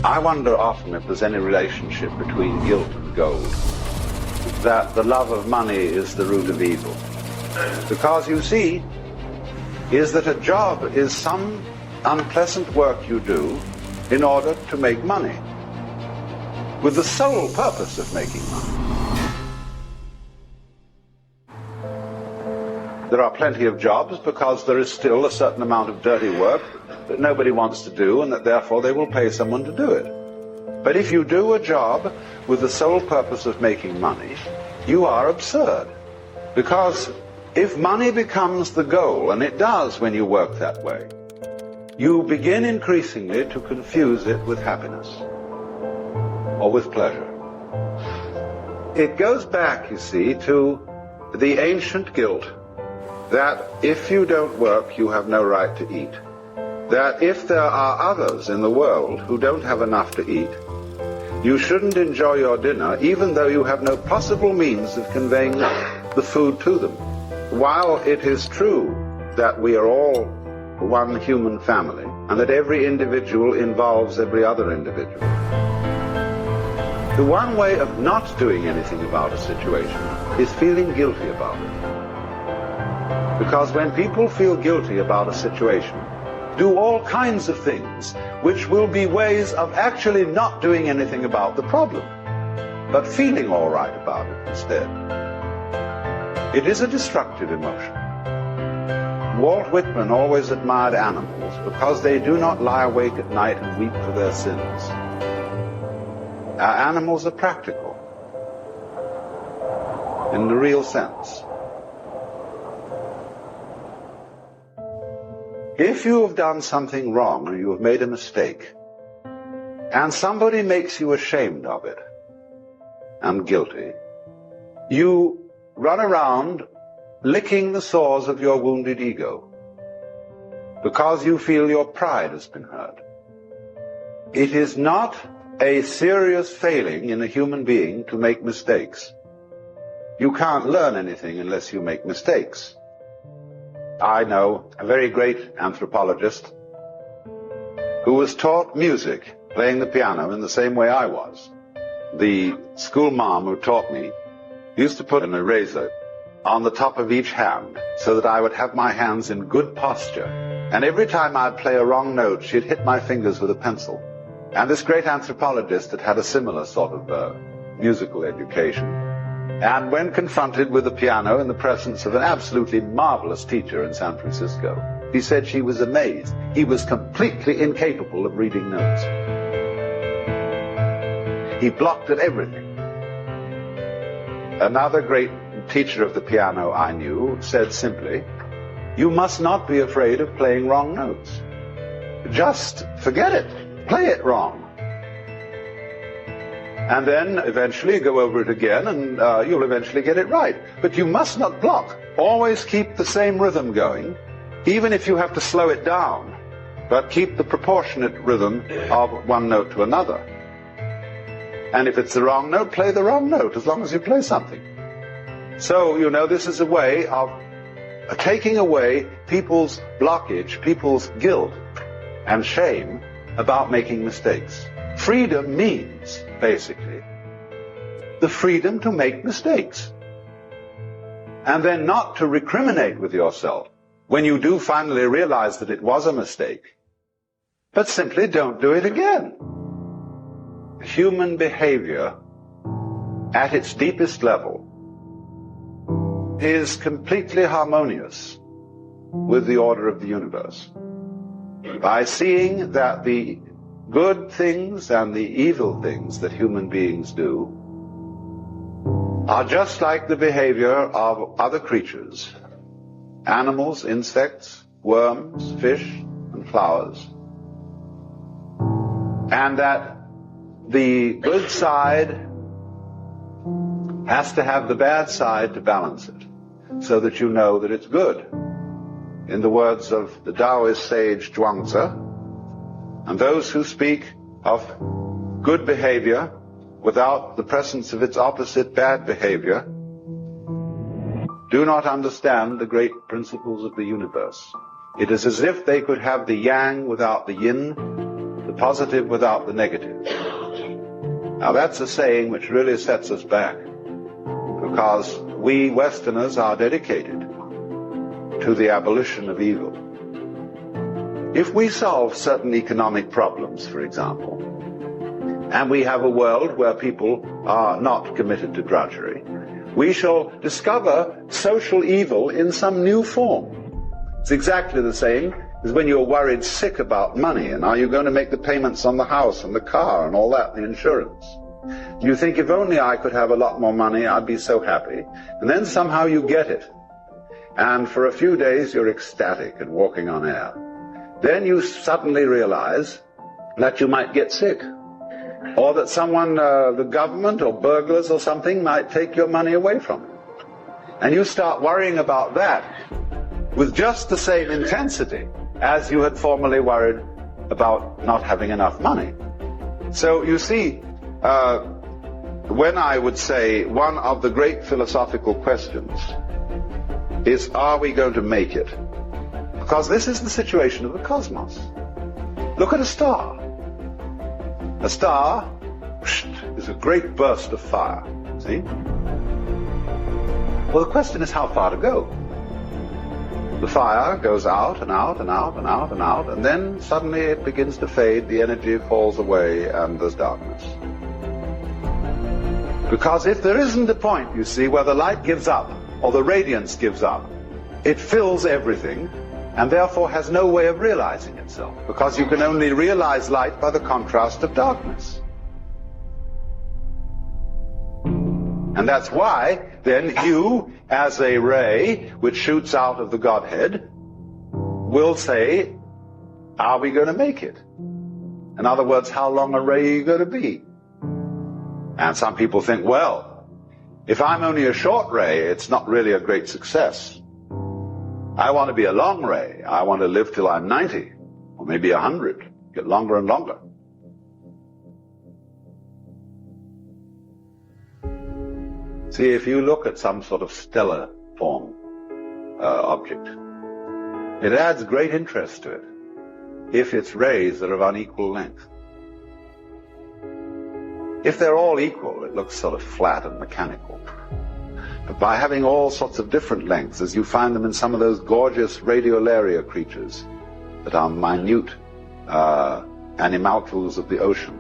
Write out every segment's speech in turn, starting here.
I wonder often if there's any relationship between guilt and gold, that the love of money is the root of evil. Because you see, is that a job is some unpleasant work you do in order to make money, with the sole purpose of making money. There are plenty of jobs because there is still a certain amount of dirty work that nobody wants to do, and that therefore they will pay someone to do it. But if you do a job with the sole purpose of making money, you are absurd. Because if money becomes the goal, and it does when you work that way, you begin increasingly to confuse it with happiness or with pleasure. It goes back, you see, to the ancient guilt that if you don't work, you have no right to eat. That if there are others in the world who don't have enough to eat, you shouldn't enjoy your dinner even though you have no possible means of conveying the food to them. While it is true that we are all one human family and that every individual involves every other individual, the one way of not doing anything about a situation is feeling guilty about it. Because when people feel guilty about a situation, do all kinds of things which will be ways of actually not doing anything about the problem, but feeling all right about it instead. It is a destructive emotion. Walt Whitman always admired animals because they do not lie awake at night and weep for their sins. Our animals are practical in the real sense. If you have done something wrong or you have made a mistake, and somebody makes you ashamed of it and guilty, you run around licking the sores of your wounded ego because you feel your pride has been hurt. It is not a serious failing in a human being to make mistakes. You can't learn anything unless you make mistakes. I know a very great anthropologist who was taught music, playing the piano, in the same way I was. The school mom who taught me used to put an eraser on the top of each hand so that I would have my hands in good posture. And every time I'd play a wrong note, she'd hit my fingers with a pencil. And this great anthropologist had had a similar sort of musical education. And when confronted with the piano in the presence of an absolutely marvelous teacher in San Francisco, he said she was amazed. He was completely incapable of reading notes. He blocked at everything. Another great teacher of the piano I knew said simply, "You must not be afraid of playing wrong notes. Just forget it. Play it wrong. And then eventually go over it again and you'll eventually get it right. But you must not block. Always keep the same rhythm going, even if you have to slow it down, but keep the proportionate rhythm of one note to another. And if it's the wrong note, play the wrong note, as long as you play something." So, you know, this is a way of taking away people's blockage, people's guilt and shame about making mistakes. Freedom means, basically, the freedom to make mistakes. And then not to recriminate with yourself when you do finally realize that it was a mistake, but simply don't do it again. Human behavior, at its deepest level, is completely harmonious with the order of the universe. By seeing that the good things and the evil things that human beings do are just like the behavior of other creatures, animals, insects, worms, fish, and flowers, and that the good side has to have the bad side to balance it, so that you know that it's good. In the words of the Taoist sage Zhuangzi, and those who speak of good behavior without the presence of its opposite, bad behavior, do not understand the great principles of the universe. It is as if they could have the yang without the yin, the positive without the negative. Now that's a saying which really sets us back, because we Westerners are dedicated to the abolition of evil. If we solve certain economic problems, for example, and we have a world where people are not committed to drudgery, we shall discover social evil in some new form. It's exactly the same as when you're worried sick about money, and are you going to make the payments on the house and the car and all that, the insurance. You think, if only I could have a lot more money, I'd be so happy. And then somehow you get it. And for a few days you're ecstatic and walking on air. Then you suddenly realize that you might get sick, or that someone, the government or burglars or something, might take your money away from you. And you start worrying about that with just the same intensity as you had formerly worried about not having enough money. So you see, when I would say one of the great philosophical questions is, are we going to make it? Because this is the situation of the cosmos. Look at a star. A star is a great burst of fire, see? Well, the question is how far to go. The fire goes out and out and out and out and out, and then suddenly it begins to fade, the energy falls away, and there's darkness. Because if there isn't a point, you see, where the light gives up, or the radiance gives up, it fills everything, and therefore has no way of realizing itself, because you can only realize light by the contrast of darkness. And that's why, then, you, as a ray which shoots out of the Godhead, will say, are we going to make it? In other words, how long a ray are you going to be? And some people think, well, if I'm only a short ray, it's not really a great success. I want to be a long ray. I want to live till I'm 90, or maybe 100, get longer and longer. See, if you look at some sort of stellar form object, it adds great interest to it if its rays are of unequal length. If they're all equal, it looks sort of flat and mechanical. But by having all sorts of different lengths, as you find them in some of those gorgeous radiolaria creatures that are minute animalcules of the ocean,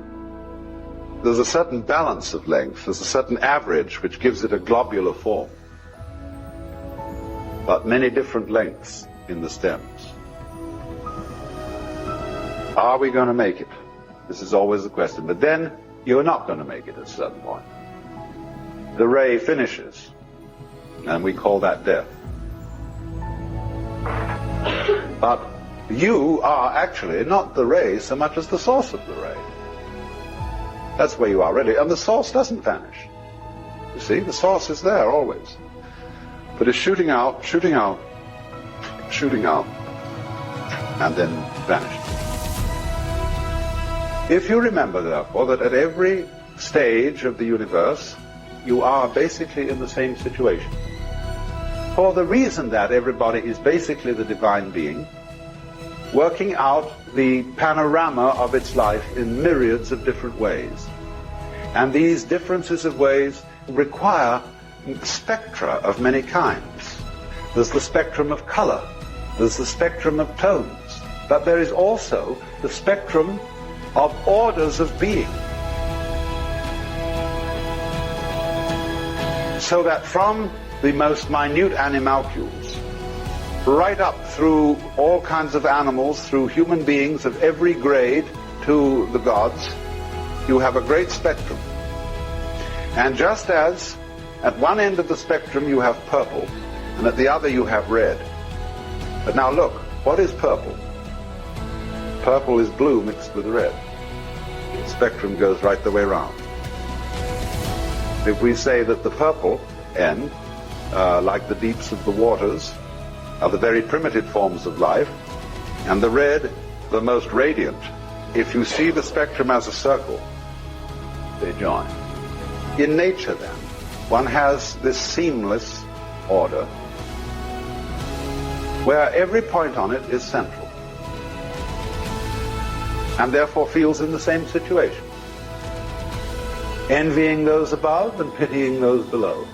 there's a certain balance of length, there's a certain average which gives it a globular form, but many different lengths in the stems. Are we going to make it? This is always the question. But then you're not going to make it at a certain point. The ray finishes, and we call that death. But you are actually not the ray so much as the source of the ray. That's where you are really, and the source doesn't vanish. You see, the source is there always, but it's shooting out, shooting out, shooting out, and then vanishes. If you remember, therefore, that at every stage of the universe, you are basically in the same situation. For the reason that everybody is basically the divine being, working out the panorama of its life in myriads of different ways. And these differences of ways require spectra of many kinds. There's the spectrum of color, there's the spectrum of tones, but there is also the spectrum of orders of being. So that from the most minute animalcules, right up through all kinds of animals, through human beings of every grade to the gods, you have a great spectrum. And just as at one end of the spectrum you have purple, and at the other you have red. But now look, what is purple? Purple is blue mixed with red. The spectrum goes right the way around. If we say that the purple end, like the deeps of the waters, are the very primitive forms of life, and the red, the most radiant, if you see the spectrum as a circle, they join. In nature, then, one has this seamless order where every point on it is central. and therefore feels in the same situation, envying those above and pitying those below.